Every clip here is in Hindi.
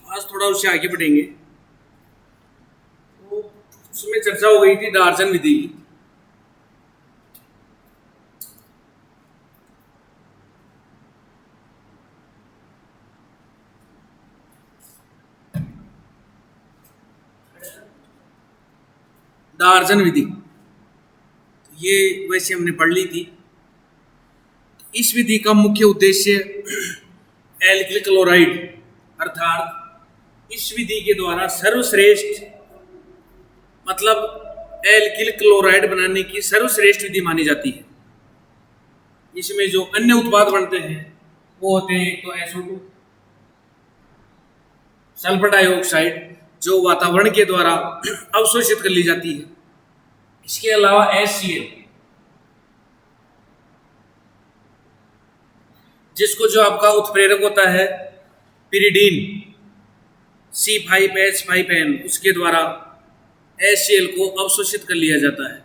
आज थोड़ा उससे आगे बढ़ेंगे। तो उसमें चर्चा हो गई थी डार्जन विधि की। डार्जन विधि ये वैसे हमने पढ़ ली थी। इस विधि का मुख्य उद्देश्य एल्किल क्लोराइड अर्थात इस विधि के द्वारा सर्वश्रेष्ठ मतलब एल्किल क्लोराइड बनाने की सर्वश्रेष्ठ विधि मानी जाती है। इसमें जो अन्य उत्पाद बनते हैं वो होते हैं एक तो SO2 सल्फर डाइऑक्साइड जो वातावरण के द्वारा अवशोषित कर ली जाती है। इसके अलावा HCl जिसको जो आपका उत्प्रेरक होता है पिरिडीन C5H5N उसके द्वारा HCl को अवशोषित कर लिया जाता है।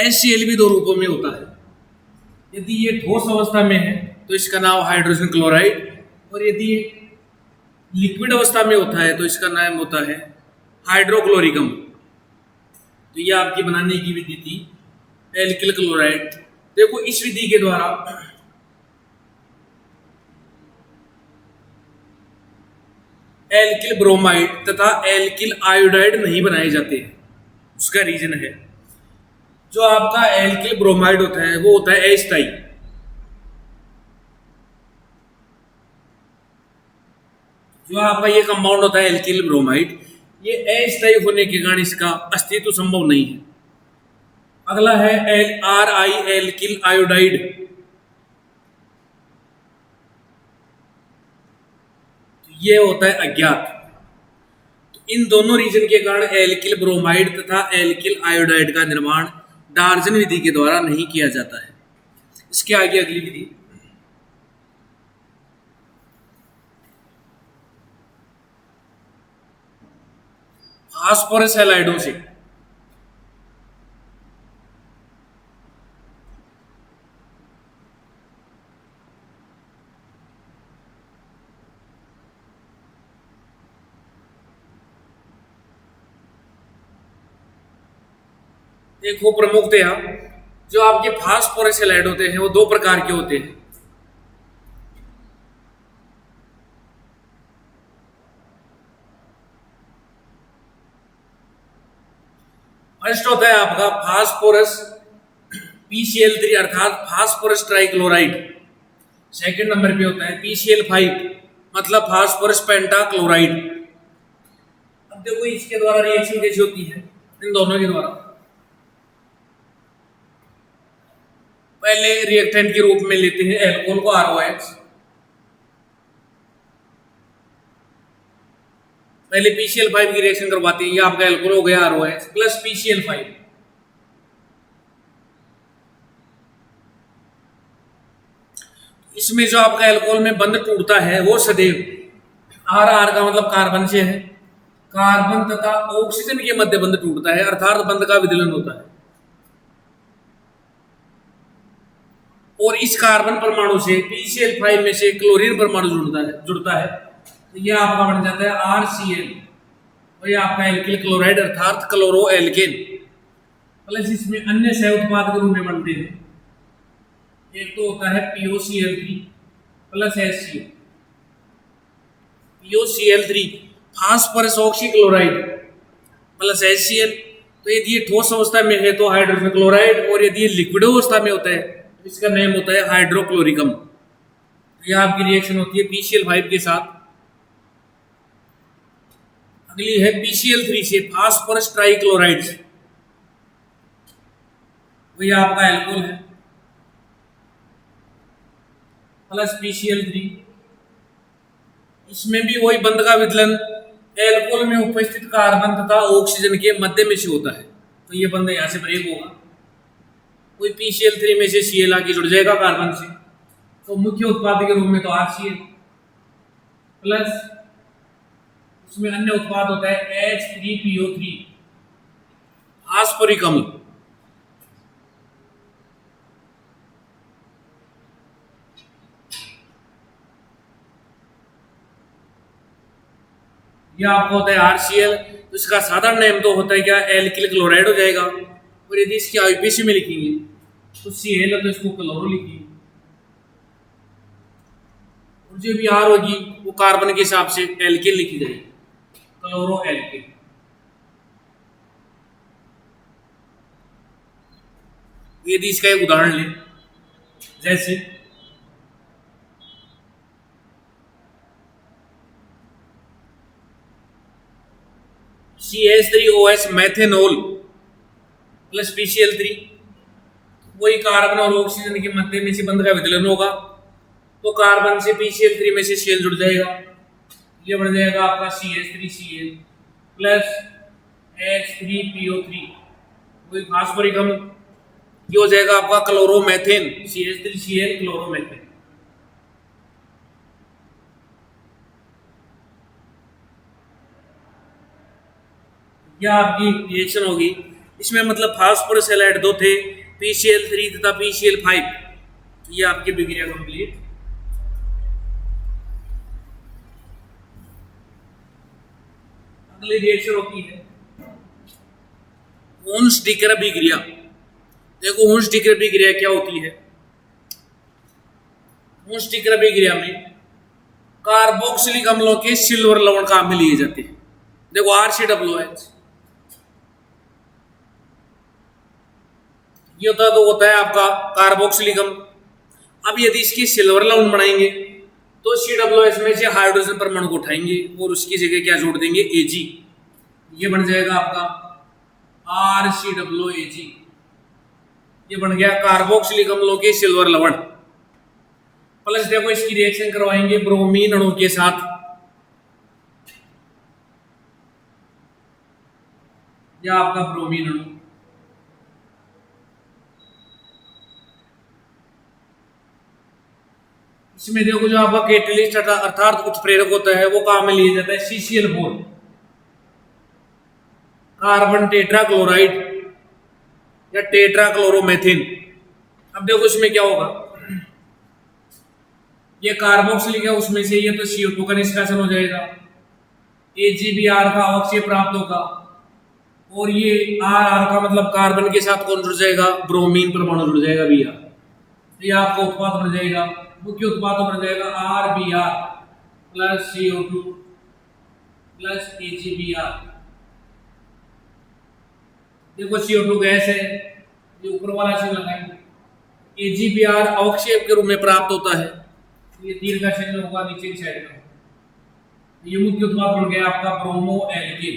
HCl भी दो रूपों में होता है। यदि ये ठोस अवस्था में है तो इसका नाम हाइड्रोजन क्लोराइड, और यदि ये लिक्विड अवस्था में होता है तो इसका नाम होता है हाइड्रोक्लोरिकम। तो ये आपकी बनाने की विधि थी एल्किल क्लोराइड। देखो इस विधि के द्वारा एल्किल ब्रोमाइड तथा एल्किल आयोडाइड नहीं बनाए जाते हैं। उसका रीजन है जो आपका एल्किल ब्रोमाइड होता है वो होता है अस्थायी। जो आपका ये कंपाउंड होता है एल्किल ब्रोमाइड ये अस्थायी होने के कारण इसका अस्तित्व संभव नहीं है। अगला है RI एल्किल आयोडाइड। ये होता है अज्ञात। तो इन दोनों रीजन के कारण एल्किल ब्रोमाइड तथा एल्किल आयोडाइड का निर्माण डार्जन विधि के द्वारा नहीं किया जाता है। इसके आगे अगली विधि फास्फोरस हैलाइडों से। देखो प्रमुखतया जो आपके फास्फोरस हैलाइड होते हैं वो दो प्रकार के होते हैं। फर्स्ट होता है आपका फास्फोरस PCl3 अर्थात फास्फोरस ट्राइक्लोराइड। सेकंड नंबर पे होता है PCl5 मतलब फास्फोरस पेंटाक्लोराइड। अब देखो इसके द्वारा रिएक्शन कैसी होती है इन दोनों के द्वारा। पहले रिएक्टेंट के रूप में लेते हैं एल्कोहल को ROH। पहले PCl5 की रिएक्शन करवाते हैं, ये आपका एल्कोहल हो गया ROH प्लस PCl5। इसमें जो आपका एल्कोहल में बंध टूटता है वो सदैव R का मतलब कार्बन से है। कार्बन तथा ऑक्सीजन के मध्य बंध टूटता है अर्थात बंध का विदलन होता है। और इस कार्बन परमाणु से PCl5 में से क्लोरीन परमाणु जुड़ता है तो यह आपका बन जाता है RCl और यह आपका एल्किल क्लोराइड अर्थात क्लोरो एल्केन। प्लस इसमें अन्य सह उत्पाद के रूप में बनते हैं। एक तो होता है POCl3 plus HCl। POCl3 phosphorus oxychloride plus HCl। तो यदि ये ठोस अवस्था में है तो हाइड्रोजन क्लोराइड, और यदि ये लिक्विड अवस्था में होता है तो इसका नाम होता है हाइड्रोक्लोरिकम। तो यह आपकी रिएक्शन होती है PCl5 के साथ। अगली है PCl3 से फास्फोरस ट्राइक्लोराइड, वही आपका एल्कोहल है प्लस PCl3। इसमें भी वही बंध का विदलन एल्कोहल में उपस्थित कार्बन तथा ऑक्सीजन के मध्य में से होता है। तो ये बंध यहाँ से ब्रेक होगा, कोई PCl3 में से Cl आके जुड़ जाएगा कार्बन से। तो मुख्य उत्पाद के रूप में तो RCl प्लस उसमें अन्य उत्पाद होता है H3PO3 फास्फोरिक अम्ल। ये आपका होता है RCl, तो इसका साधारण नेम तो होता है क्या, एल्किल क्लोराइड हो जाएगा। और यदि इसकी आईयूपीएसी में लिखेंगे तो Cl है तो इसको क्लोरो लिखेंगे, और जो भी R होगी वो कार्बन के हिसाब से एल्किल लिखी जाएगी, क्लोरो एल्किल। यदि इसका एक उदाहरण लें, जैसे CH3OH मेथेनॉल प्लस PCl3, वही कार्बन और ऑक्सीजन के मध्य में से बंध का विदलन होगा, तो कार्बन से PCl3 में से Cl जुड़ जाएगा, ये बन जाएगा आपका CH3Cl प्लस H3PO3, वही फास्फोरिक अम्ल, ये हो जाएगा आपका क्लोरोमेथेन, CH3Cl क्लोरोमेथेन। यह आपकी रिएक्शन होगी। इसमें मतलब फास्फोरस हैलाइड दो थे, PCl3 तथा PCl5। ये आपकी बिक्रिया कंप्लीट। अगली रिएक्शन होती है वुन्स-डिक्र अभिक्रिया। देखो वुन्स-डिक्र अभिक्रिया क्या होती है। वुन्स-डिक्र अभिक्रिया में कार्बोक्सिलिक अम्लों के सिल्वर लवण काम में लिए जाते हैं। देखो RCOOH, ये होता है आपका कार्बोक्सिलिक अम्ल। अब यदि इसकी सिल्वर लवण बनाएंगे तो COOH में से हाइड्रोजन परमाणु को उठाएंगे और उसकी जगह क्या जोड़ देंगे, Ag, ये बन जाएगा आपका RCOOAg। ये बन गया कार्बोक्सिलिक अम्लों के सिल्वर लवण। प्लस देखो इसकी रिएक्शन करवाएंगे ब्रोमीन अणु के साथ, या आपका ब्रोमीन अणु। इसमें देखो जो आपका कैटलिस्ट अर्थात उत्प्रेरक होता है वो काम में लिया जाता है CCl4, कार्बन टेट्राक्लोराइड या टेट्राक्लोरोमेथेन। अब देखो इसमें क्या होगा, ये कार्बोक्सिलिक है उसमें से ये तो CO2 का निष्कासन हो जाएगा, AgBr का अवक्षय प्राप्त होगा, और ये RR का मतलब कार्बन के साथ कौन जुड़ जाएगा, ब्रोमीन परमाणु जुड़ जाएगा Br। ये आपका उत्पाद बन जाएगा, मुख्य उत्पाद बन जाएगा RBr plus CO2 plus AgBr। देखो CO2 गैस है, ये ऊपर वाला चिन्ह लगाएंगे, AgBr अवक्षेप के रूप में प्राप्त होता है, ये तीर का चिन्ह होगा नीचे की साइड में। ये मुख्य उत्पाद बन गया आपका ब्रोमो एल्किन।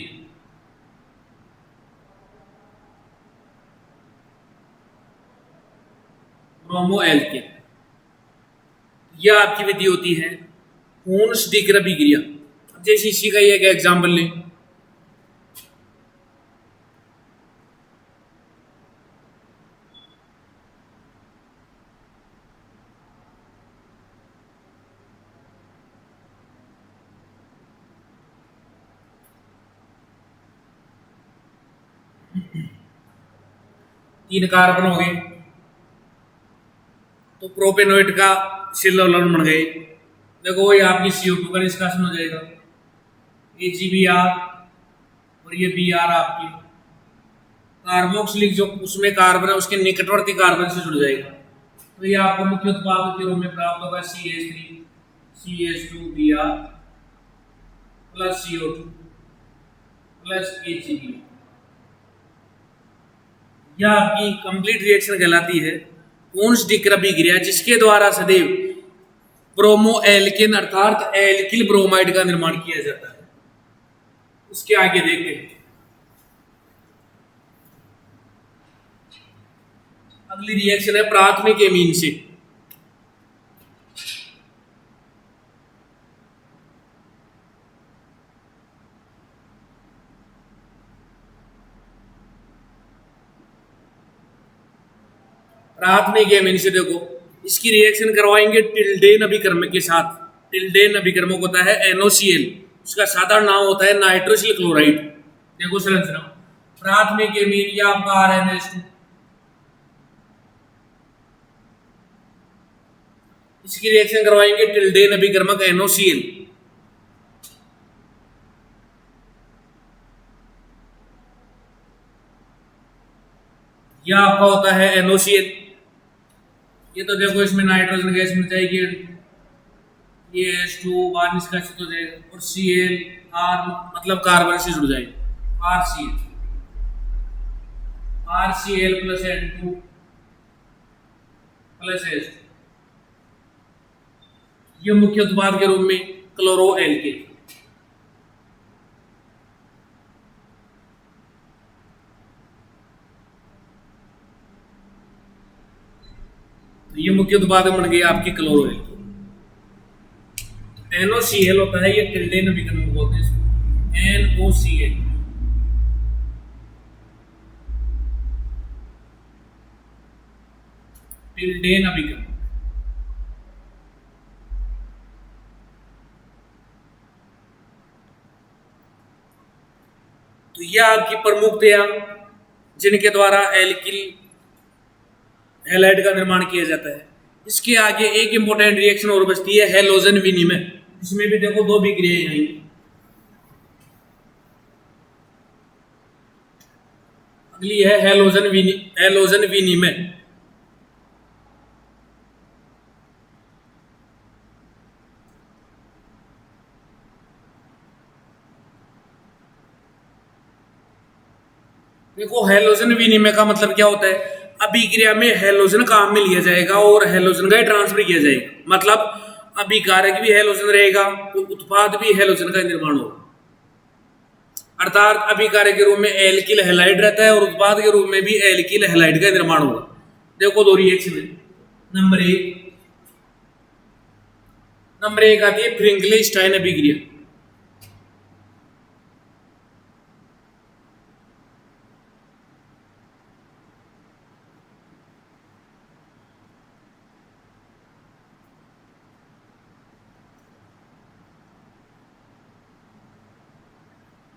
ब्रोमो एल्किन, यह आपकी विधि होती है वुन्स-डिक्र अभिक्रिया। जैसे इसी का एक एग्जाम्पल लें, तीन कार्बन हो गए तो प्रोपेनोइड का सिल्वर लवण बन गए। देखो ये आपकी CO2 का निष्कासन हो जाएगा, AgBr, और ये Br आपकी कार्बोक्सिलिक जो उसमें कार्बन है उसके निकटवर्ती कार्बन से जुड़ जाएगा, तो ये आपको मुख्य उत्पाद के रूप में प्राप्त होगा CH3 CH2Br plus CO2 plus AgBr। यह आपकी कंप्लीट रिएक्शन कहलाती है वुन्स-डिक्र अभिक्रिया, जिसके द्वारा सदैव ब्रोमो एल्किन अर्थात एल्किल ब्रोमाइड का निर्माण किया जाता है। उसके आगे देखते हैं। अगली रिएक्शन है प्राथमिक एमीन से। प्राथमिक एमीन से देखो इसकी रिएक्शन करवाएंगे टिल्डेन अभिकर्मक के साथ। टिल्डेन अभिकर्मक होता है NOCl, उसका साधारण नाम होता है नाइट्रोसिल क्लोराइड। देखो संरचना, प्राथमिक एमीन या आपका RNH2, इसकी रिएक्शन करवाएंगे टिल्डेन अभिकर्मक NOCl। यह आपका होता है NOCl। ये तो देखो इसमें नाइट्रोजन गैस मिल जाएगी, ये H2 बाहर निष्कासित हो जाएगा, और Cl R मतलब कार्बन से जुड़ जाएगा, RCl plus N2 plus H2। ये मुख्य उत्पाद के रूप में क्लोरो एल्केन। तो ये मुख्य उत्पाद बन गई आपकी क्लोरो एल्केन। NOCl होता है, ये टिल्डेन विकर्ण बोलते हैं इसको, NOCl। टिल्डेन अभिकरण। तो यह आपकी प्रमुखतया जिनके द्वारा एल्किल हैलाइड का निर्माण किया जाता है। इसके आगे एक इंपॉर्टेंट रिएक्शन और बचती है, हैलोजन विनिमय। इसमें भी देखो दो विक्रियाएं आई। अगली है हैलोजन विनिमय। देखो हैलोजन विनिमय का मतलब क्या होता है, अभिक्रिया में हैलोजन काम में लिया जाएगा और हैलोजन का ट्रांसफर किया जाएगा। मतलब अभिकारक भी हैलोजन रहेगा तो उत्पाद भी हैलोजन का निर्माण होगा। अर्थात अभिकारक के रूप में एल्किल हैलाइड रहता है और उत्पाद के रूप में भी एल्किल हैलाइड का निर्माण होगा। देखो दो रिएक्शन है। नंबर एक आती है फ्रिंकलिस्टाइन अभिक्रिया।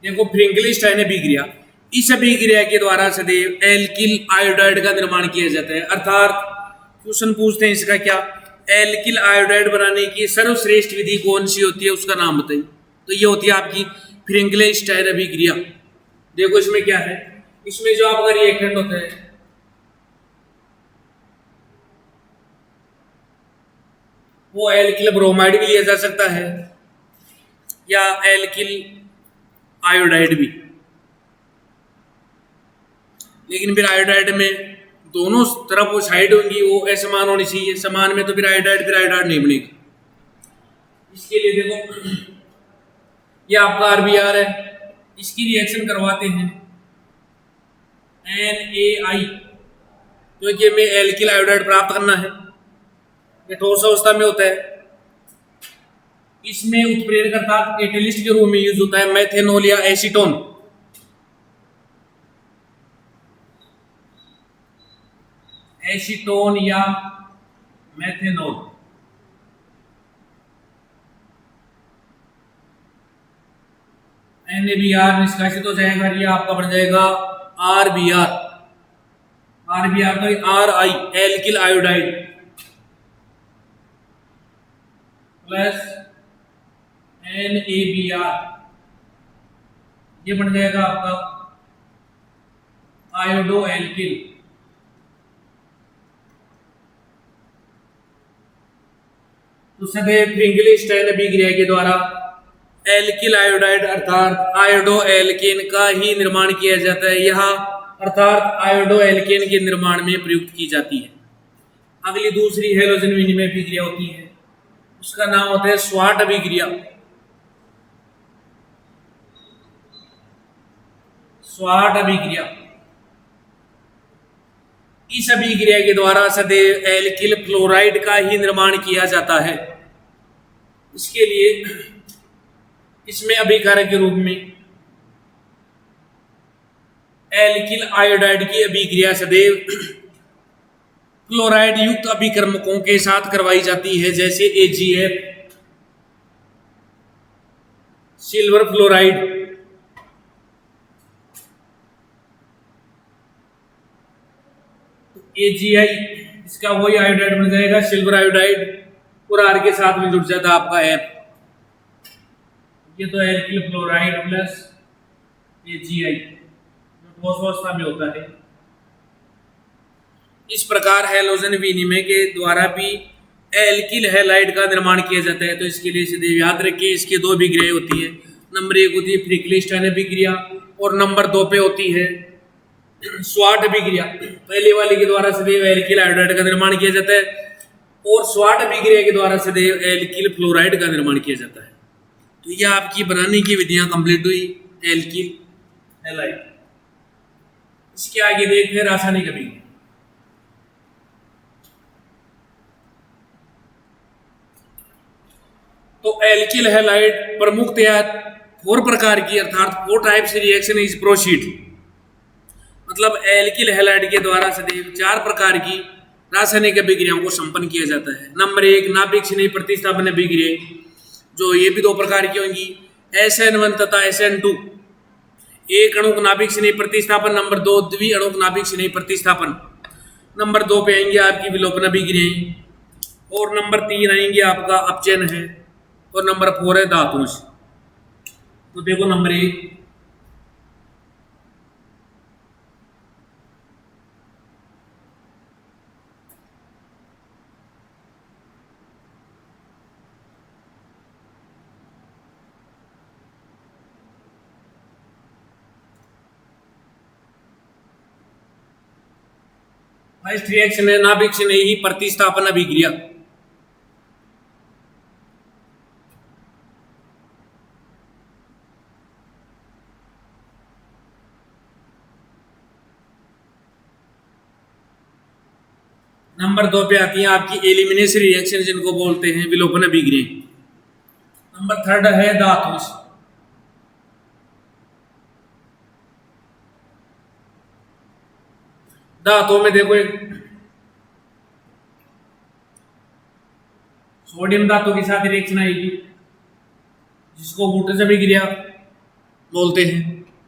देखो फ्रिंकलिस्टाइन अभिक्रिया, इस अभिक्रिया के द्वारा सदैव एल्किल आयोडाइड का निर्माण किया जाता है। अर्थात क्वेश्चन पूछते हैं इसका क्या, एल्किल आयोडाइड बनाने की सर्वश्रेष्ठ विधि कौन सी होती है, उसका नाम बताइए। तो ये होती है आपकी फ्रिंकलिस्टाइन अभिक्रिया। देखो इसमें क्या है, इसमें जो आपका रिएक्टेंट होता है वो एल्किल ब्रोमाइड भी लिया जा सकता है या एल्किल आयोडाइड भी। लेकिन फिर आयोडाइड में दोनों तरफ वो साइड होंगी वो असमान होनी चाहिए, समान में तो फिर आयोडाइड नहीं बनेगा। इसके लिए देखो ये आपका RBr है, इसकी रिएक्शन करवाते हैं NaI, क्योंकि हमें एल्किल आयोडाइड प्राप्त करना है। ये ठोस अवस्था में होता है। इसमें उत्प्रेरकर्ता कैटेलिस्ट के रूप में यूज होता है मेथेनॉल या एसीटोन। एसीटोन या मेथेनॉल। NaBr निष्कासित हो जाएगा, ये आपका बन जाएगा RBr। RBr तो RI alkyl iodide plus NaBr, ये बन जाएगा आपका आयोडो एल्किल। तो सदैव फ्रिंकलिस्टाइन अभिक्रिया के द्वारा एल्किल आयोडाइड अर्थात आयोडो एल्केन का ही निर्माण किया जाता है। यह अर्थात आयोडो एल्केन के निर्माण में प्रयुक्त की जाती है। अगली दूसरी हैलोजन विनिमय अभिक्रिया होती है, उसका नाम होता है स्वाट अभिक्रिया। स्वाट अभिक्रिया, इस अभिक्रिया के द्वारा सदैव एल्किल फ्लोराइड का ही निर्माण किया जाता है। इसके लिए इसमें अभिकारक के रूप में एल्किल आयोडाइड की अभिक्रिया सदैव क्लोराइड युक्त अभिकर्मकों के साथ करवाई जाती है, जैसे AgF, सिल्वर फ्लोराइड, AgI इसका वही आयोडाइड बन जाएगा सिल्वर आयोडाइड, और R के साथ में जुड़ जाता है आपका F। ये तो एल्किल फ्लोराइड प्लस AgI जो ठोस अवस्था में होता है। इस प्रकार हैलोजन विनिमय के द्वारा भी एल्किल हैलाइड का निर्माण किया जाता है। तो इसके लिए सीधे याद रखिए, इसकी दो अभिक्रियाएं होती है। नंबर 1 होती है फ्रिक्लिस्टन अभिक्रिया और नंबर 2 पे होती है स्वाट अभिक्रिया। पहले वाले के द्वारा सदैव एल्किल हाइड्राइड का निर्माण किया जाता है और स्वाट अभिक्रिया के द्वारा सदैव एल्किल फ्लोराइड का निर्माण किया जाता है। तो यह आपकी बनाने की विधियां कंप्लीट हुई एल्किल हैलाइड। इसके आगे देखते हैं रासायनिक अभिक्रिया। तो एल्किल हैलाइड प्रमुखतया 4 प्रकार की अर्थात 4 टाइप्स रिएक्शन इज प्रोसीड। मतलब एल्किल हैलाइड के द्वारा सदैव 4 प्रकार की रासायनिक अभिक्रियाओं को संपन्न किया जाता है। नंबर 1 नाभिक स्नेही प्रतिस्थापन अभिक्रिया, जो ये भी 2 प्रकार की होंगी, SN1 तथा SN2। एक अणुक नाभिक स्नेही प्रतिस्थापन। नंबर 2 द्वि अणुक नाभिक स्नेही प्रतिस्थापन। नंबर 2 पे आएंगे आपकी विलोपन अभिक्रियाएं और नंबर 3 आएंगे आपका अपचयन है और नंबर 4 है धातुंश। तो देखो नंबर 1 फर्स्ट रिएक्शन है नाभिक स्नेही प्रतिस्थापन अभिक्रिया। नंबर 2 पे आती है आपकी एलिमिनेशन रिएक्शन, जिनको बोलते हैं विलोपन अभिक्रिया। नंबर 3 है धातुंश। धातुओं में देखो एक सोडियम धातु के साथ रिएक्शन आएगी जिसको वुटर्स अभिक्रिया बोलते हैं।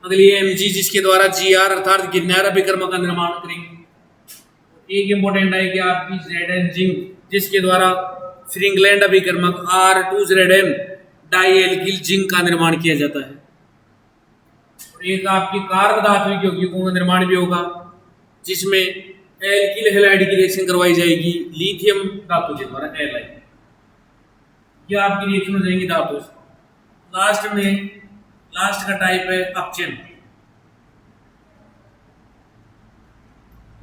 अगली है Mg, जिसके द्वारा Gr अर्थात गिरनार अभिकर्म का निर्माण करेंगे। एक इंपॉर्टेंट है कि आपकी Zn जिंक, जिसके द्वारा फ्रिंगलैंड अभिकर्मक R2Zn डाइएल्किल जिंक का निर्माण किया जाता है। और एक आपकी कार्ब धात्विक यौगिकों का निर्माण भी होगा जिसमें एल्किल हैलाइड की रिएक्शन करवाई जाएगी लिथियम धातु के द्वारा हैलाइड। यह आपकी रिएक्शन हो जाएंगी धातु। लास्ट का टाइप है अपचयन।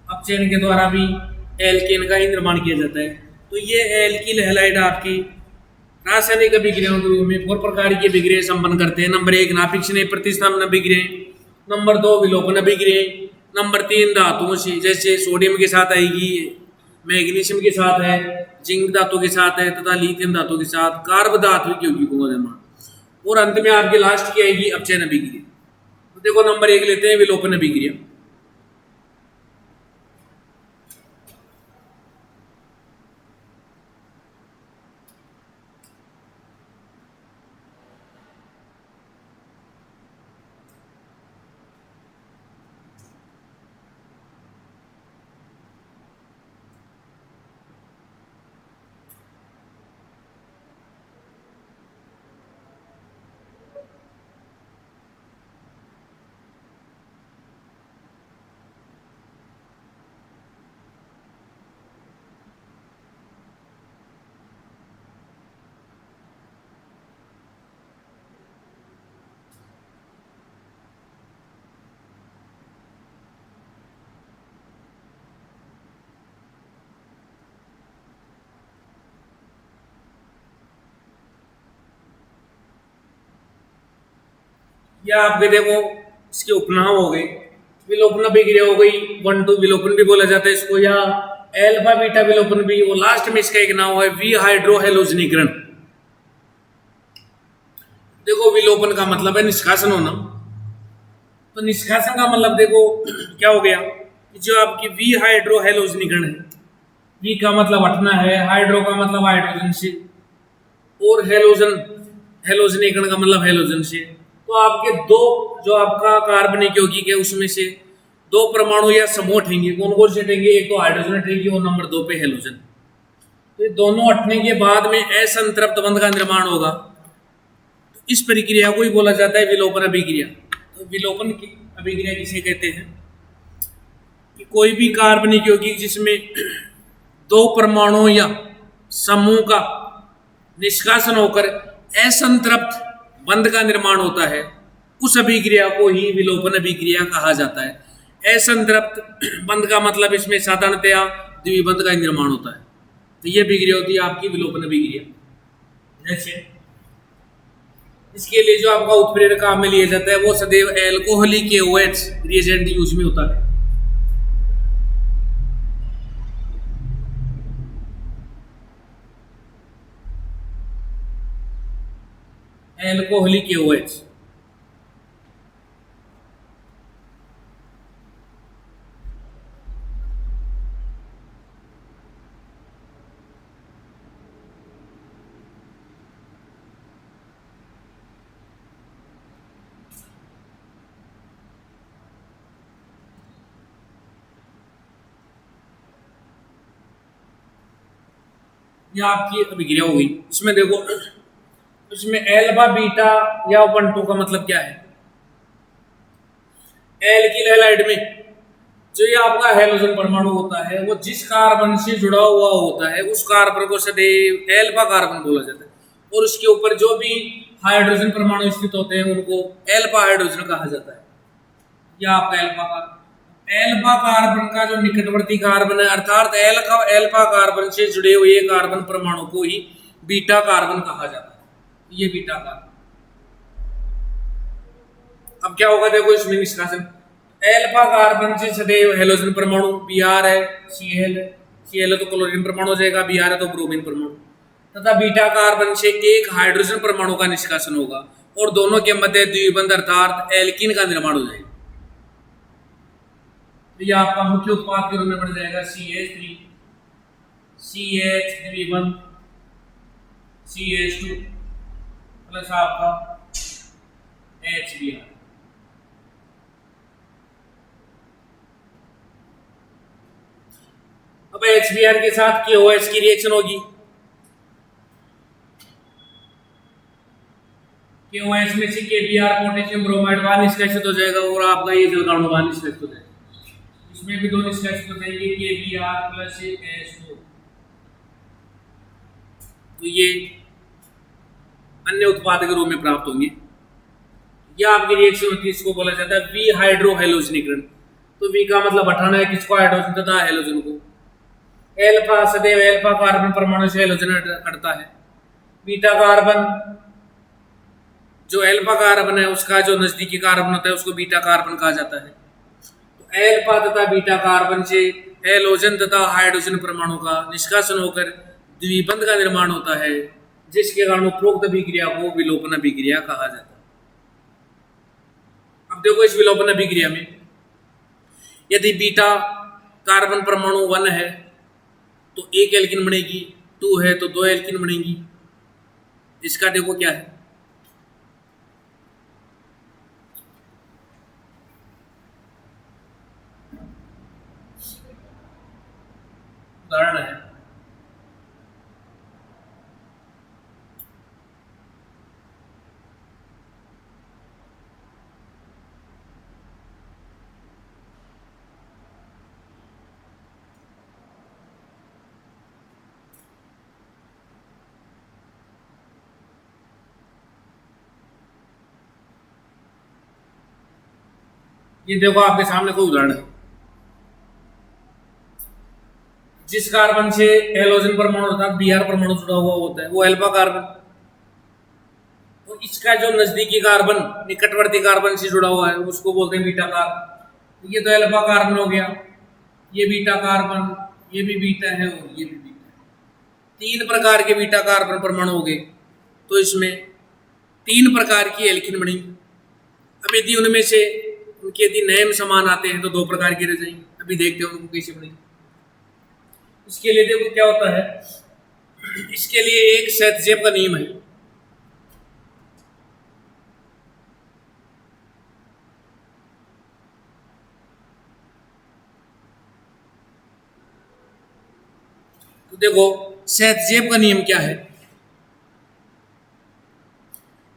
अपचयन के द्वारा भी एल्केन का ही निर्माण किया जाता है। तो ये एल्किल हैलाइड आपकी रासायनिक अभिक्रियाओं के रूप में 4 प्रकार की अभिक्रिया संपन्न करते हैं। नंबर 1 नाभिक स्नेही प्रतिस्थापन अभिक्रिया। नंबर 2 विलोपन अभिक्रिया। नंबर 3 धातुओं से, जैसे सोडियम के साथ आएगी, मैग्नीशियम के साथ है, जिंक धातु के साथ है तथा लिथियम धातु के साथ कार्ब धात्विक यौगिकों का निर्माण। और अंत में आपकी लास्ट की आएगी अपचयन अभिक्रिया। तो देखो नंबर 1 लेते हैं विलोपन अभिक्रिया। या आपके देखो इसके उपनाम हो गए, विलोपन अभिक्रिया हो गई 1 2 विलोपन भी बोला जाता है इसको, या एल्फा बीटा विलोपन भी। और लास्ट में इसका एक नाम है वी हाइड्रोहेलोजनीकरण। देखो विलोपन का मतलब है निष्कासन होना। तो निष्कासन का मतलब देखो क्या हो गया कि जो आपकी वी हाइड्रोहेलोजनीकरण है, वी का मतलब हटना है, हाइड्रो का मतलब हाइड्रोजन से, और हेलोजनीकरण का मतलब हेलोजन से। तो आपके दो जो आपका कार्बनिक यौगिक है उसमें से 2 परमाणु या समूह हटेंगे। कौन कौन से हटेंगे? एक तो हाइड्रोजन हटेगी और नंबर 2 पे हेलोजन। तो ये दोनों हटने के बाद में असंतृप्त बंध का निर्माण होगा। तो इस प्रक्रिया को ही बोला जाता है विलोपन अभिक्रिया। तो विलोपन की अभिक्रिया किसे कहते हैं? कि कोई भी कार्बनिक यौगिक जिसमें दो परमाणुओं या समूह का निष्कासन होकर असंतृप्त बंध का निर्माण होता है, उस अभिक्रिया को ही विलोपन अभिक्रिया कहा जाता है। असंतृप्त बंध का मतलब इसमें साधारणतया द्विबंध का निर्माण होता है, तो यह अभिक्रिया होती है आपकी विलोपन अभिक्रिया। जैसे इसके लिए जो आपका उत्प्रेरक काम में लिया जाता है वो सदैव एल्कोहलिक KOH रिएजेंट यूज में होता है। एल्कोहलिक KOH ये आपकी अभिक्रिया हो गई। इसमें देखो, इसमें एल्फा बीटा या 1 2 का मतलब क्या है? एल्किल हैलाइड में जो ये आपका हैलोजन परमाणु होता है वो जिस कार्बन से जुड़ा हुआ होता है उस कार्बन को सदैव एल्फा कार्बन बोला जाता है, और उसके ऊपर जो भी हाइड्रोजन परमाणु स्थित होते हैं उनको एल्फा हाइड्रोजन कहा जाता है। यह आपका एल्फा कार्बन का जो निकटवर्ती कार्बन है अर्थात एल्फा कार्बन से जुड़े हुए कार्बन परमाणु को ही बीटा कार्बन कहा जाता है। ये बीटा कार्बन। अब क्या होगा, देखो इसमें निष्कासन। एल्फा कार्बन से सदैव हेलोजन परमाणु Br है, Cl है, Cl है तो क्लोरीन परमाणु हो जाएगा, Br है तो ब्रोमीन परमाणु, तथा बीटा कार्बन से एक हाइड्रोजन परमाणु का निष्कासन होगा और दोनों के मध्य द्विबंध अर्थात एल्कीन का निर्माण हो जाएगा। तो यह आपका मुख्य उत्पाद के रूप में बन जाएगा CH3 CH द्विबंध CH2 प्लस आपका HBr। अब HBr के साथ KOH की रिएक्शन होगी। KOH में से KBr पोटेशियम ब्रोमाइड बाहर निष्कासित हो जाएगा और आपका ये जल अणु बाहर निष्कासित हो जाएगा। इसमें भी दो निष्कासित हो जाएंगे KBr प्लस H2। तो ये अन्य उत्पाद के रूप में प्राप्त होंगे। यह आपकी रिएक्शन होती है, इसको बोला जाता है वी हाइड्रोहेलोजनीकरण। तो वी का मतलब हटाना है किसको? हाइड्रोजन तथा हेलोजन को। एल्फा सदैव एल्फा कार्बन परमाणु से हेलोजन हटता है। बीटा कार्बन जो एल्फा कार्बन है उसका जो नजदीकी कार्बन होता है उसको बीटा कार्बन कहा जाता है। तो एल्फा तथा बीटा कार्बन से हेलोजन तथा हाइड्रोजन परमाणु का निष्कासन होकर द्विबंध का निर्माण होता है, जिसके कारण उपरोक्त अभिक्रिया को विलोपन अभिक्रिया कहा जाता है। अब देखो इस विलोपन अभिक्रिया में यदि बीटा कार्बन परमाणु 1 है तो 1 एल्किन बनेगी, 2 है तो 2 एल्किन बनेगी। इसका देखो क्या है, उदाहरण है ये देखो आपके सामने कोई उदाहरण है जिस कार्बन से हेलोजन परमाणु अर्थात Br परमाणु जुड़ा हुआ होता है वो एल्फा कार्बन, और इसका जो नजदीकी कार्बन निकटवर्ती कार्बन से जुड़ा हुआ है उसको बोलते हैं बीटा कार्बन। ये तो एल्फा कार्बन हो गया, ये बीटा कार्बन, ये भी बीटा है और ये भी बीटा है। 3 प्रकार के बीटा कार्बन परमाणु हो गए, तो इसमें 3 प्रकार की एल्किन बनेंगी। अब यदि उनमें से उनके यदि नेम समान आते हैं तो 2 प्रकार के रह जाएंगे। अभी देखते हैं उनको कैसे बनेंगे। इसके लिए देखो क्या होता है, इसके लिए एक सेतजेब का नियम है। तो देखो सेतजेब का नियम क्या है।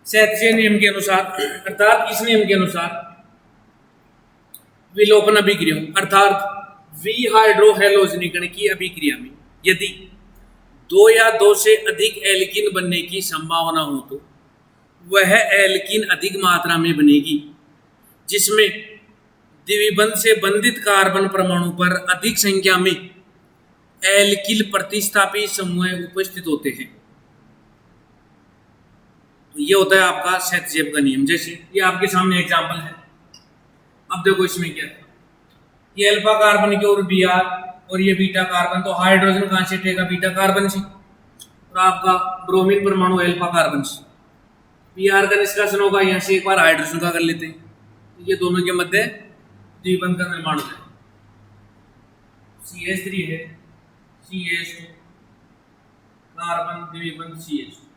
सेतजेब नियम के अनुसार अर्थात इस नियम के अनुसार विलोपन अभिक्रिया अर्थात विहाइड्रोहेलोजनीकरण की अभिक्रिया में यदि दो या दो से अधिक एल्कीन बनने की संभावना हो तो वह एल्कीन अधिक मात्रा में बनेगी जिसमें द्विबंध से बंधित कार्बन परमाणु पर अधिक संख्या में एल्किल प्रतिस्थापी समूह उपस्थित होते हैं। तो ये होता है आपका सेथजेब का नियम। जैसे ये आपके सामने एग्जांपल है। अब देखो इसमें क्या है, ये अल्फा कार्बन की ओर बी आर और ये बीटा कार्बन, तो हाइड्रोजन कहां से उठेगा? बीटा कार्बन से। और आपका ब्रोमीन परमाणु अल्फा कार्बन से। बी आर का निष्कासन होगा, यहाँ से एक बार हाइड्रोजन का कर लेते हैं, ये दोनों के मध्य द्विबंध का निर्माण होता है। CH3 है, CH2 कार्बन द्विबंध CH2,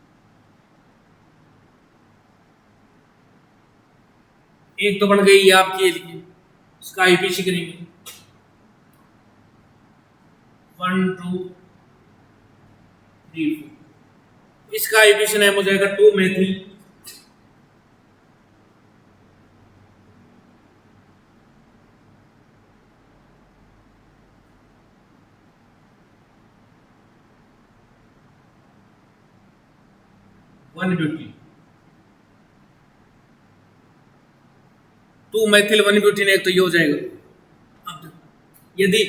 एक तो बन गई ये आपकी एल्कीन, इसका आईपीसी करेंगे 1 2 3 4, इसका आईपीसी नाम हो जाएगा 2 मेथिल 1 ब्यूटीन, 2 मेथिल 1 ब्यूटीन, एक तो ये हो जाएगा। अब यदि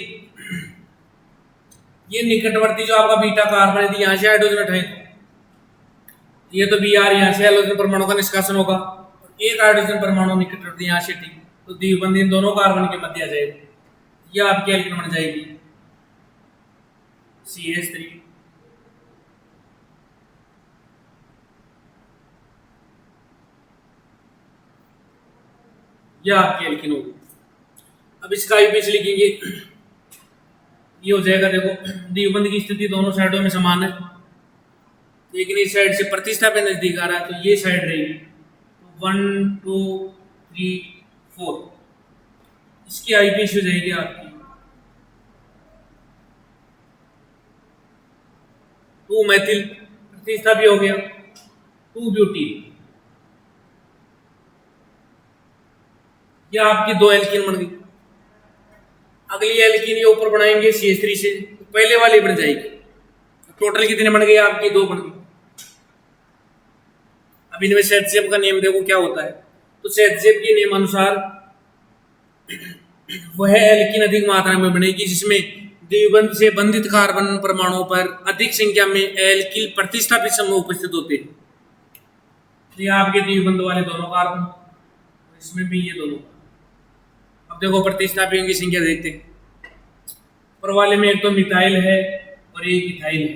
ये निकटवर्ती जो आपका बीटा कार्बन है, यहां से हाइड्रोजन उठाए, ये तो बी आर, यहाँ से हाइड्रोजन परमाणु का निष्कासन होगा, एक हाइड्रोजन परमाणु निकटवर्ती यहाँ से, ठीक, तो द्विबंध इन दोनों कार्बन के मध्य आ जाएगा, यह आपकी एल्कीन बन जाएगी CH3 यह आपकी एल्कीन होगी। अब इसका आईपीसी लिखेंगे, ये हो जाएगा, देखो द्विबंध की स्थिति दोनों साइडों में समान है, लेकिन इस साइड से प्रतिस्थापन नजदीक आ रहा है, तो ये साइड रहेगी 1 2 3 4, इसकी आईपीसी हो जाएगी आपकी 2 मैथिल, प्रतिस्थापी हो गया 2 ब्यूटीन, ये आपकी 2 एल्कीन बन गई। अगली एल्कीन ये ऊपर बनाएंगे CH3 से, तो पहले वाली बन जाएगी, टोटल कितने बन गए आपकी? 2 बन गई। अब इनमें सेथजेब का नियम देखो क्या होता है, तो सेथजेब के नियम अनुसार वह एल्कीन अधिक मात्रा में बनेगी जिसमें द्विबंध से बंधित कार्बन परमाणुओं पर अधिक संख्या में एल्किल प्रतिस्थापित समूह उपस्थित होते हैं। तो ये आपके द्विबंध वाले दोनों कार्बन, इसमें भी ये दोनों। अब देखो प्रतिस्थापियों की संख्या देखते हैं, ऊपर वाले में एक तो मिथाइल है और एक इथाइल है,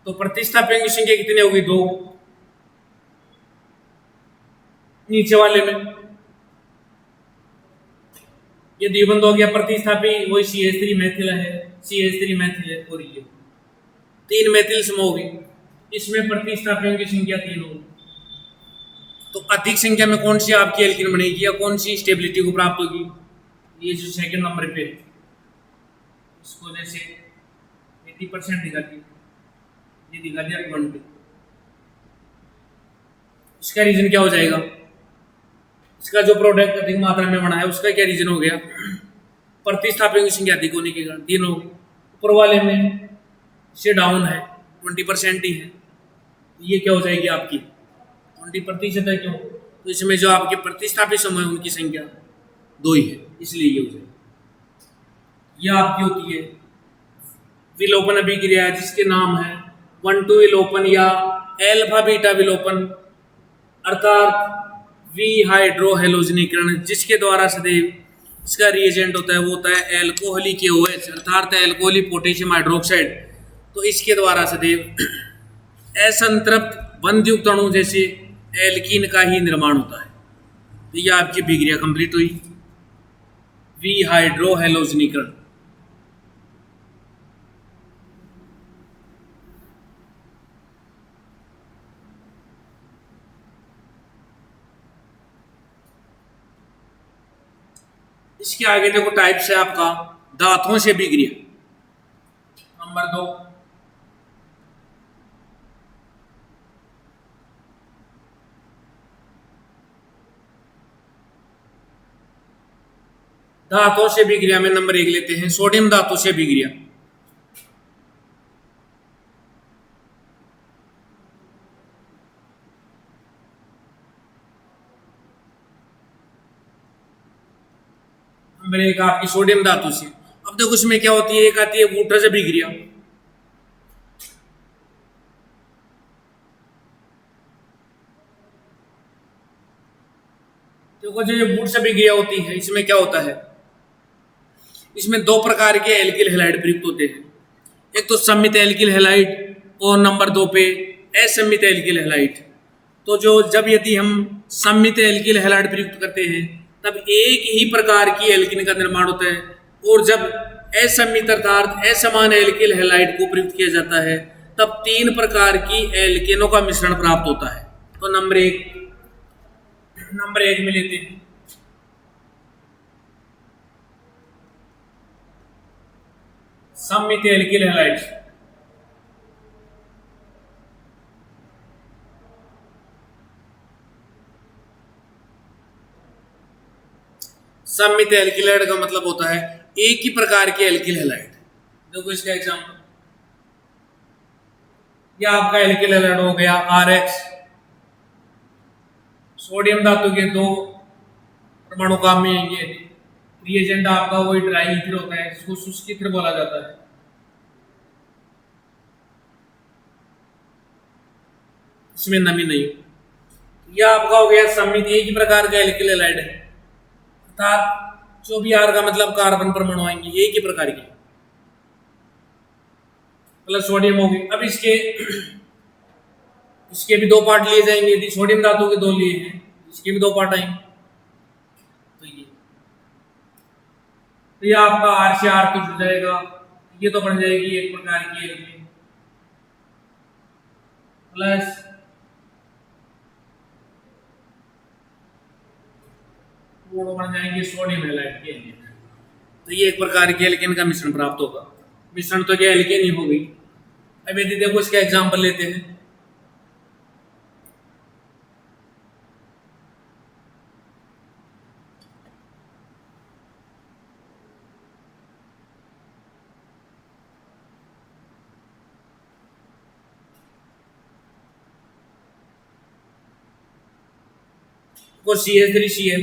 तो प्रतिस्थापियों की संख्या कितनी होगी? 2। नीचे वाले में ये द्विबंध हो गया, प्रतिस्थापी वही CH3 मैथिल है, CH3 मैथिल है, और ये 3 मैथिल समूह होगी, इसमें प्रतिस्थापियों की संख्या 3 होगी। तो अधिक संख्या में कौन सी आपकी एल्कीन बनेगी या कौन सी स्टेबिलिटी को प्राप्त होगी? ये जो सेकंड नंबर पे, इसको जैसे 80% दिखा दी, ये दिखा दिया 20, इसका रीजन क्या हो जाएगा? इसका जो प्रोडक्ट अधिक मात्रा में बना है उसका क्या रीजन हो गया? प्रतिस्थापियों की संख्या अधिक होने के कारण 3 होगी। ऊपर वाले में से डाउन है, 20% ही है, ये क्या हो जाएगी आपकी? 20% है। क्यों? तो इसमें जो आपके प्रतिस्थापित समूह है उनकी संख्या 2 ही है, इसलिए ये हो जाएगी। यह आपकी होती है विलोपन अभिक्रिया, जिसके नाम है 1,2 विलोपन या एल्फा बीटा विलोपन, अर्थात विहाइड्रोहेलोजनीकरण, जिसके द्वारा सदैव इसका रिएजेंट होता है वो होता है एल्कोहलिक OH, अर्थात एल्कोहलिक पोटेशियम हाइड्रोक्साइड। तो इसके द्वारा सदैव असंतृप्त बंधयुक्त अणु जैसे एल्कीन का ही निर्माण होता है। तो ये आपकी अभिक्रिया कंप्लीट हुई, विहाइड्रोहेलोजनीकरण। इसके आगे देखो टाइप्स है आपका धातुओं से अभिक्रिया। नंबर 2, धातुओं से अभिक्रिया में नंबर 1 लेते हैं, सोडियम धातु से अभिक्रिया। नंबर 1 आपकी सोडियम धातु से। अब देखो इसमें क्या होती है, एक आती है वूटर से अभिक्रिया। देखो जो ये वूटर से अभिक्रिया होती है, इसमें क्या होता है, इसमें दो प्रकार के एल्किल हैलाइड प्रयुक्त होते हैं। एक तो सम्मित एल्किल हैलाइड और नंबर 2 पे असम्मित एल्किल हैलाइड। तो जो जब यदि हम सम्मित एल्किल हैलाइड प्रयुक्त करते हैं तब एक ही प्रकार की एल्किन का निर्माण होता है, और जब असम्मित अर्थात असमान एल्किल हैलाइड को प्रयुक्त किया जाता है तब 3 प्रकार की एल्केनों का मिश्रण प्राप्त होता है। तो नंबर एक में लेते हैं सम्मित एल्किल हैलाइड। सम्मित एल्किल हैलाइड का मतलब होता है एक ही प्रकार के एल्किल हैलाइड। देखो इसका एग्जांपल, यह आपका एल्किल हैलाइड हो गया RX, सोडियम धातु के 2 परमाणु काम में आएंगे। रिएजेंट आपका वही ड्राई ईथर होता है, इसको शुष्क ईथर बोला जाता है। इसमें नमी नहीं। यह आपका हो गया सम्मित, एक ही प्रकार का एल्किल हैलाइड है, अर्थात जो भी R का मतलब कार्बन परमाणु आएंगे एक ही प्रकार के, प्लस सोडियम हो गई। अब इसके भी 2 पार्ट लिए जाएंगे। यदि सोडियम धातु के 2 लिए हैं, इसके भी 2 पार्ट आएंगे। तो ये आपका R से R तो जुड़ जाएगा, ये तो बन जाएगी एक प्रकार की एल्किन, प्लस वो बन जाएंगे सोडियम हैलाइड के एल्किन। तो ये एक प्रकार के एल्किन का मिश्रण प्राप्त होगा। मिश्रण तो क्या एल्किन ही हो गई। अब यदि देखो इसका एग्जांपल लेते हैं, वो CH3Cl,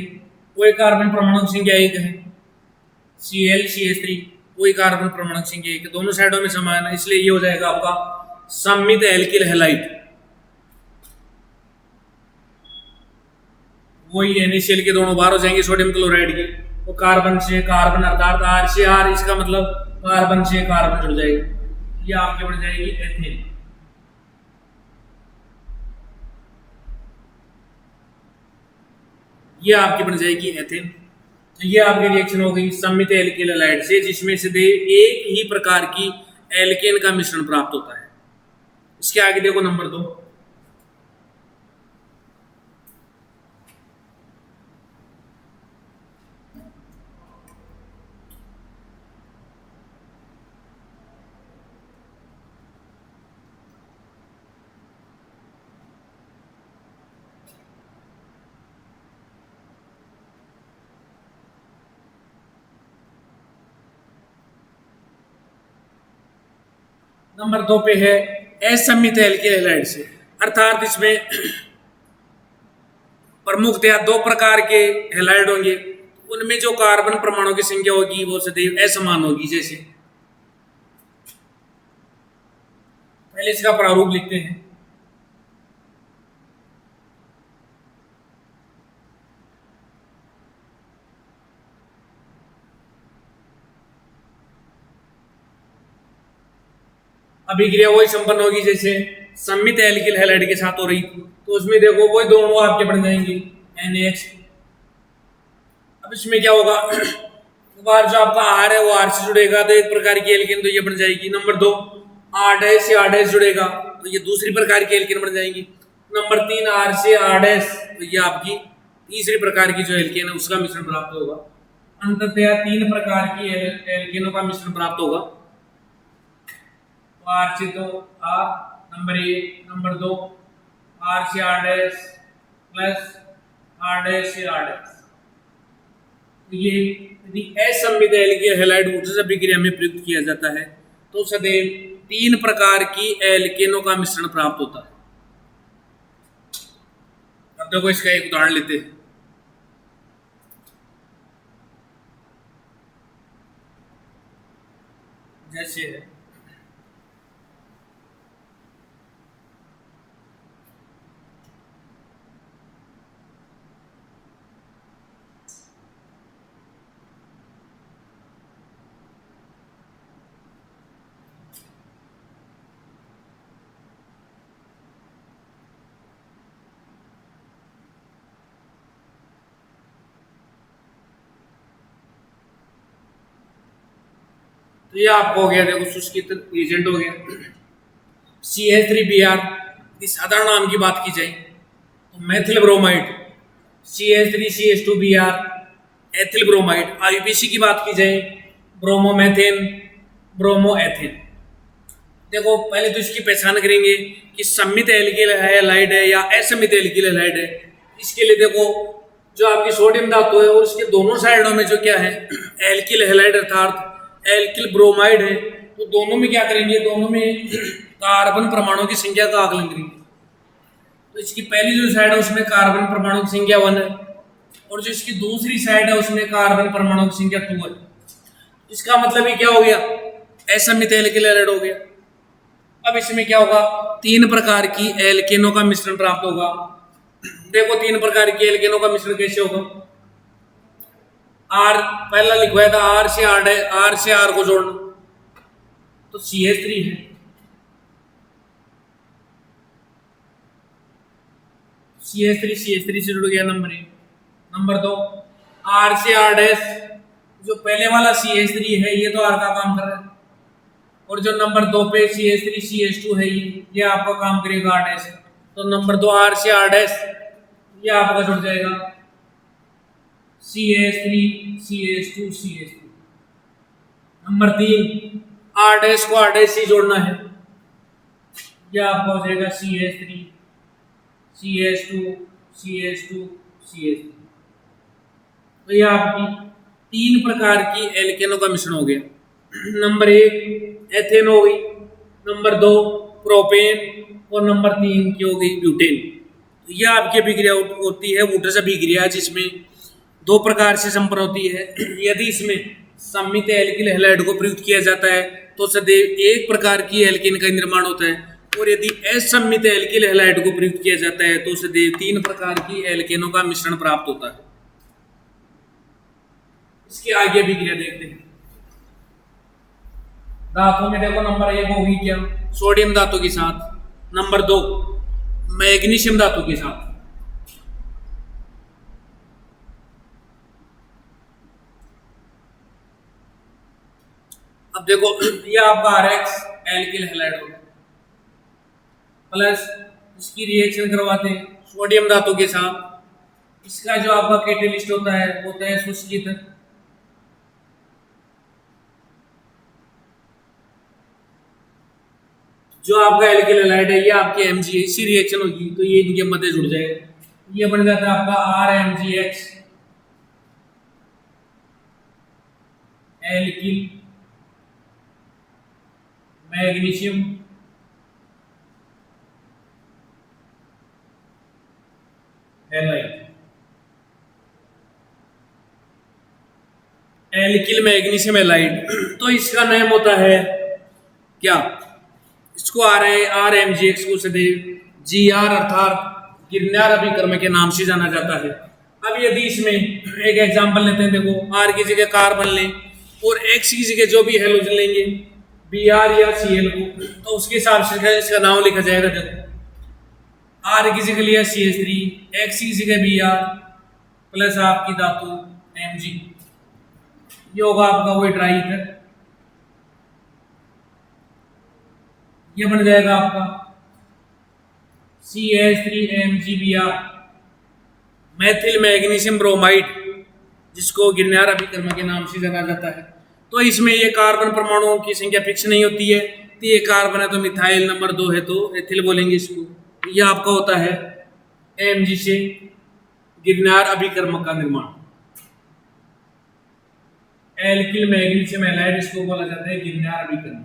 वो एक कार्बन परमाणु संख्या 1 है। ClCH3 वही कार्बन परमाणु संख्या 1, दोनों साइडों में समान है, इसलिए ये हो जाएगा आपका सम्मित एल्किल हैलाइड। वही NaCl के दोनों बार हो जाएंगे सोडियम क्लोराइड के, वो कार्बन से कार्बन अर्थात R से R, इसका मतलब कार्बन से कार्बन जुड़ जाएगा। ये आपके बन जाएगी एथेन। ये आपकी बन जाएगी एथेन। तो ये आपकी रिएक्शन हो गई सम्मित एल्किल हैलाइड से, जिसमें से एक ही प्रकार की एल्केन का मिश्रण प्राप्त होता है। इसके आगे देखो नंबर 2, नंबर 2 पे है असम्मित एल्किल हैलाइड से, अर्थात इसमें प्रमुखतया 2 प्रकार के हैलाइड होंगे, उनमें जो कार्बन परमाणु की संख्या होगी वो सदैव असमान होगी। जैसे पहले इसका प्रारूप लिखते हैं, अभिक्रिया वही संपन्न होगी जैसे सम्मित एल्किल हैलाइड के साथ हो रही थी। तो उसमें देखो वही दोनों आपके बन जाएंगे NaH। अब इसमें क्या होगा, बार जो आपका R है वो R से जुड़ेगा तो एक प्रकार की एल्किन, तो ये बन जाएगी। नंबर 2 R' से R' जुड़ेगा तो ये दूसरी प्रकार की एल्किन बन जाएगी। नंबर 3 R से R' तो ये आपकी तीसरी प्रकार की जो एल्किन है उसका मिश्रण प्राप्त होगा। अंततः 3 प्रकार की एल्किनों का मिश्रण प्राप्त होगा। तो R से तो R, नंबर 1, नंबर 2 R से R' प्लस R' से R', तो ये यदि असममित एल्किल हैलाइड ऊर्जा अभिक्रिया में प्रयुक्त किया जाता है तो सदैव 3 प्रकार की एल्केनों का मिश्रण प्राप्त होता है। अब देखो इसका एक उदाहरण लेते हैं। जैसे है तो ये आपको हो गया, देखो शुष्कित एजेंट हो गया CH3Br। साधारण नाम की बात की जाए तो methyl bromide CH3CH2Br ethyl bromide. IUPAC की बात की जाए ब्रोमोमेथेन ब्रोमोएथेन। देखो पहले तो इसकी पहचान करेंगे कि सम्मित एल्किल हैलाइड है या असम्मित एल्किल हैलाइड है। इसके लिए देखो जो आपकी सोडियम धातु है और उसके दोनों साइडों में जो क्या है एल्किल हैलाइड अर्थात एल्किल ब्रोमाइड है, तो दोनों में क्या करेंगे, दोनों में कार्बन परमाणु की संख्या का आकलन करेंगे। तो इसकी पहली जो साइड है उसमें कार्बन परमाणु की संख्या 1 है और जो इसकी दूसरी साइड है उसमें कार्बन परमाणु की संख्या 2 है। इसका मतलब ये क्या हो गया, असम्मित एल्किल हैलाइड हो गया। अब इसमें क्या होगा, 3 प्रकार की एल्केनों का मिश्रण प्राप्त होगा। देखो 3 प्रकार की एल्केनों का मिश्रण कैसे होगा। आर पहला लिखवाया था, आर से आर है, आर से आर को जोड़ना तो CH3 है, CH3 से जुड़ गया नंबर 1। नंबर 2 आर से आर डैश, जो पहले वाला CH3 है ये तो आर का काम कर रहा है और जो नंबर 2 पे CH3CH2 है ये आपका काम करेगा आर डैश। तो नंबर 2 आर से आर डैश ये आपका जुड़ जाएगा CH3CH2CH2। नंबर 3 आर डैश को आर डैश से जोड़ना है, ये आपका हो जाएगा CH3CH2CH2CH2। तो ये आपकी 3 प्रकार की एल्केनों का मिश्रण हो गया। नंबर 1 एथेन हो गई, नंबर 2 प्रोपेन और नंबर 3 की हो गई ब्यूटेन। तो यह आपकी अभिक्रिया होती है वुटर्स अभिक्रिया, जिसमें 2 प्रकार से संपन्न होती है। यदि इसमें सम्मित एल्किल हैलाइड को प्रयुक्त किया जाता है तो सदैव 1 प्रकार की एल्केन का निर्माण होता है और यदि असम्मित एल्किल हैलाइड को प्रयुक्त किया जाता है तो सदैव 3 प्रकार की एल्केनों का मिश्रण प्राप्त होता है। इसके आगे अभिक्रिया देखते हैं। धातु में देखो नंबर 1 होगी क्या, सोडियम धातु के साथ, नंबर 2 मैग्नीशियम धातु के साथ। अब देखो ये आपका RX एल्किल हैलाइड होगा प्लस इसकी रिएक्शन करवाते हैं सोडियम धातु के साथ। इसका जो आपका कैटेलिस्ट होता है शुष्कित। जो आपका एल्किल हैलाइड है ये आपके Mg है, इसी रिएक्शन होगी तो ये इनके मध्य जुड़ जाएगा, ये बन जाता है आपका RMgX alkyl magnesium halide. Alkyl magnesium halide तो इसका नाम होता है क्या, इसको RMgX को सदैव GR अर्थात गिरनार अभिकर्म के नाम से जाना जाता है। अब यदि इसमें एक एग्जांपल लेते हैं, देखो R की जगह कार्बन लें और X की जगह जो भी हैलोजन लेंगे Br या Cl को, तो उसके हिसाब से इसका नाम लिखा जाएगा। देखो R की जगह लिया CH3, X की जगह Br प्लस आपकी धातु Mg, ये होगा आपका वही ट्राई ईथर, ये बन जाएगा आपका CH3MgBr मैथिल मैग्नीशियम ब्रोमाइड, जिसको गिरनार अभिकर्म के नाम से जाना जाता है। तो इसमें ये कार्बन परमाणुओं की संख्या फिक्स नहीं होती है, तो ये कार्बन है तो मिथाइल, नंबर 2 है तो एथिल बोलेंगे इसको। ये आपका होता है Mg से गिरनार अभिकर्म का निर्माण। एल्किल मैग्नीशियम हैलाइड, इसको बोला जाता है गिरनार अभिकरण।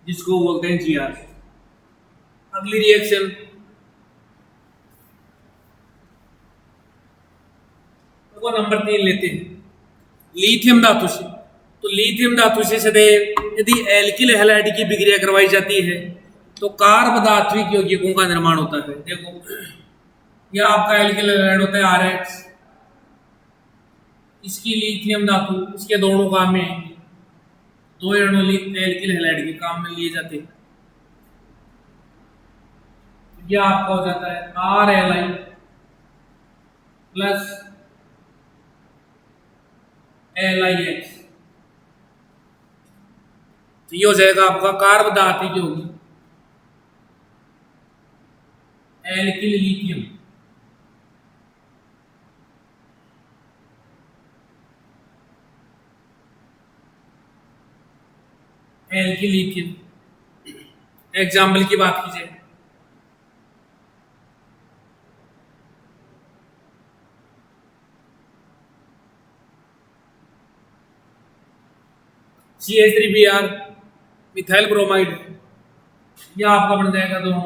जिसको बोलते हैं जीआर। अगली रिएक्शन तो नंबर 3 लेते हैं, लिथियम धातु से। तो लिथियम धातु से सदैव यदि एल्किल हैलाइड की विक्रिया करवाई जाती है तो कार्बधात्विक यौगिकों का निर्माण होता है। देखो यह आपका एल्किल हैलाइड होता है आरएक्स, इसकी लिथियम धातु, इसके दोनों काम में दो अणु एल्किल हैलाइड के काम में लिए जाते हैं। यह आपका हो जाता है RLi प्लस LiX। तो ये हो जाएगा आपका कार्बधात्विक यौगिक alkyl lithium. Alkyl lithium example की बात कीजिए, CH3Br मिथाइल ब्रोमाइड, यह आपका बन जाएगा दोनों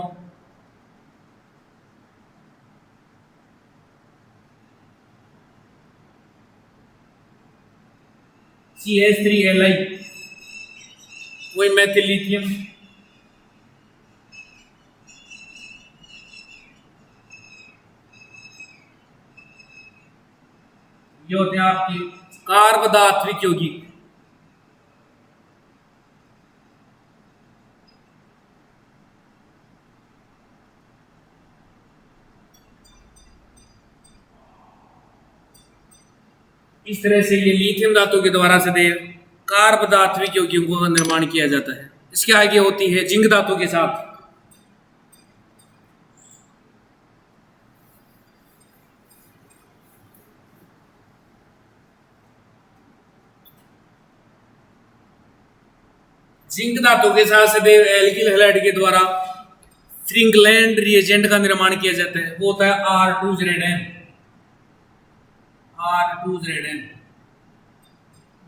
CH3Li, वही मैथिल लिथियम, ये होते हैं आपकी कार्बधात्विक यौगिक। इस तरह से ये लिथियम धातु के द्वारा सदैव कार्बधात्विक यौगिकों का निर्माण किया जाता है। इसके आगे होती है जिंक धातु के साथ। जिंक धातु के साथ सदैव एल्किल हैलाइड के द्वारा फ्रिंगलैंड रिएजेंट का निर्माण किया जाता है, वो होता है R2ZN। R2ZN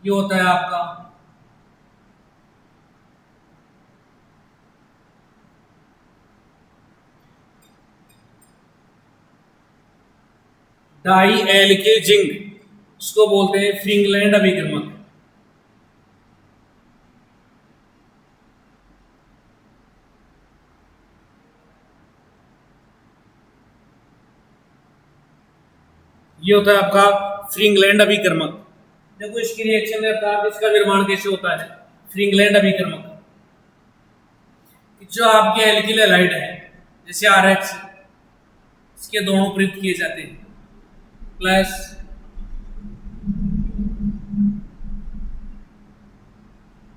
ये होता है आपका डाई एल्किल जिंक, इसको बोलते हैं फ्रिंगलैंड अभिकर्मक। ये होता है आपका फ्रिंगलैंड अभिकर्मक। देखो इसकी रिएक्शन अर्थात इसका निर्माण कैसे होता है। फ्रिंगलैंड अभिकर्मक जो आपके एल्किल हैलाइड है जैसे RX, इसके दोनों प्रयुक्त किए जाते हैं प्लस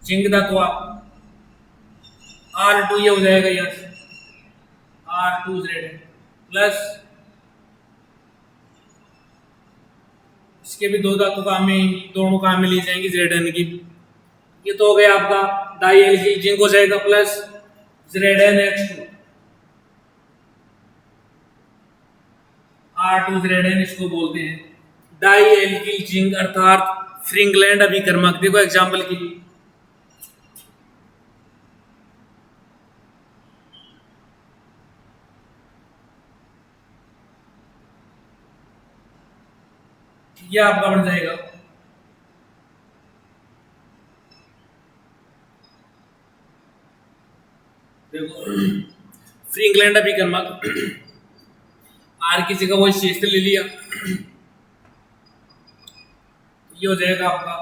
जिंक धातु R2, ये हो जाएगा यहाँ से R2ZN प्लस इसके भी दो धातु काम में, दोनों काम में ली जाएंगी ZN की। ये तो हो गया आपका डाई एल्किल जिंक हो जाएगा प्लस ZnH2 R2ZN, इसको बोलते हैं डाई एल्किल जिंक अर्थात फ्रिंगलैंड अभिकर्मक। देखो एग्जाम्पल के लिए यह आपका बन जाएगा देखो फ्रिंगलैंड अभिकर्मक, आर की जगह वो क्षेत्र ले लिया, ये हो जाएगा आपका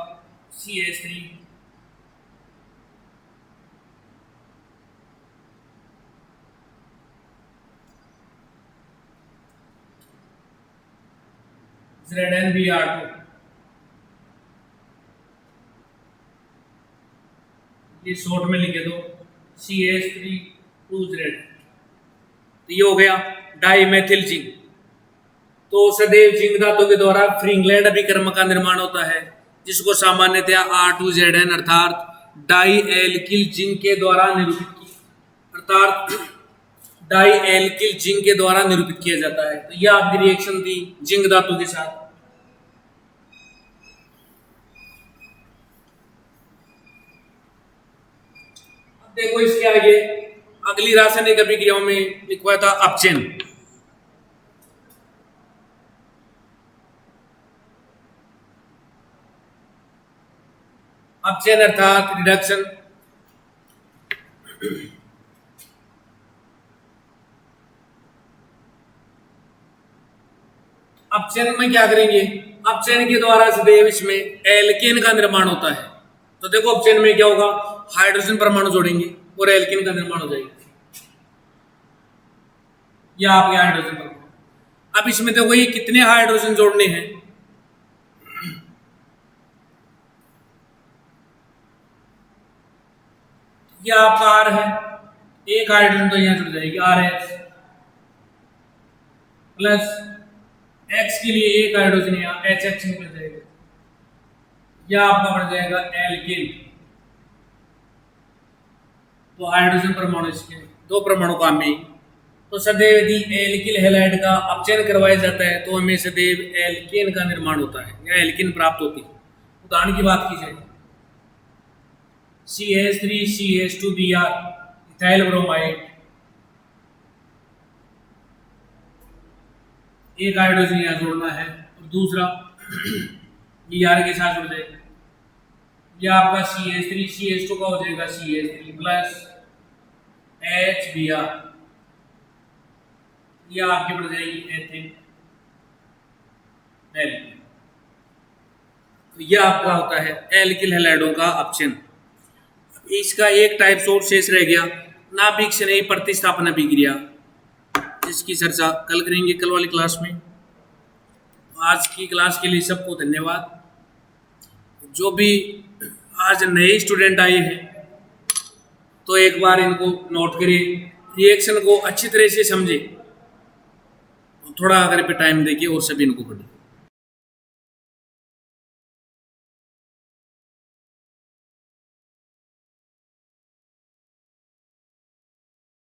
CH3 ZnBr2, ये शॉर्ट में लिखे दो CH3 2Z। तो ये हो गया डाईमेथिल जिंक। तो सदैव जिंक धातु के द्वारा फ्रिंगलैंड अभिकर्मक का निर्माण होता है जिसको सामान्यतया R2ZN अर्थात डाई एल्किल जिंक के द्वारा निरूपित किया, अर्थात डाई एल्किल जिंक के द्वारा निरूपित किया जाता है। तो यह आपकी रिएक्शन थी जिंक धातु के साथ। अब देखो इसके आगे अगली रासायनिक अभिक्रियाओं में लिखा था अपचयन। अपचयन अर्थात रिडक्शन। अपचयन में क्या करेंगे, अपचयन के द्वारा सदैव इसमें एल्केन का निर्माण होता है। तो देखो अपचयन में क्या होगा, हाइड्रोजन परमाणु जोड़ेंगे और एल्केन का निर्माण हो जाएगा। यह आपके हाइड्रोजन परमाणु। अब इसमें देखो ये कितने हाइड्रोजन जोड़ने हैं, यह आपका आर है, एक हाइड्रोजन तो यहां जुड़ जाएगी आर एच प्लस एक्स के लिए एक हाइड्रोजन यहाँ एच एक्स निकल जाएगा, यह आपका बन जाएगा एल्केन। तो हाइड्रोजन परमाणु इसके दो परमाणु काम में। तो सदैव यदि एल्किल हैलाइड का अपचयन करवाया जाता है तो हमें सदैव एल्केन का निर्माण होता है या एल्केन प्राप्त होती है। उदाहरण की बात की जाए CH3CH2Br इथाइल ब्रोमाइड, एक हाइड्रोजन यहाँ जोड़ना है और दूसरा Br के साथ जुड़ जाएगा, यह आपका CH3CH2 का हो जाएगा CH3 प्लस HBr, यह आपकी बढ़ जाएगी एथेन एल्किल। तो यह आपका होता है एल्किल हैलाइडों का अपचयन। इसका एक टाइप और शेष रह गया, नाभिक स्नेही प्रतिस्थापन अभिक्रिया, जिसकी चर्चा कल करेंगे कल वाली क्लास में। आज की क्लास के लिए सबको धन्यवाद। जो भी आज नए स्टूडेंट आए हैं तो एक बार इनको नोट करिए, रिएक्शन को अच्छी तरह से समझे, थोड़ा अगर पे टाइम देखिए और सभी इनको पढ़िए।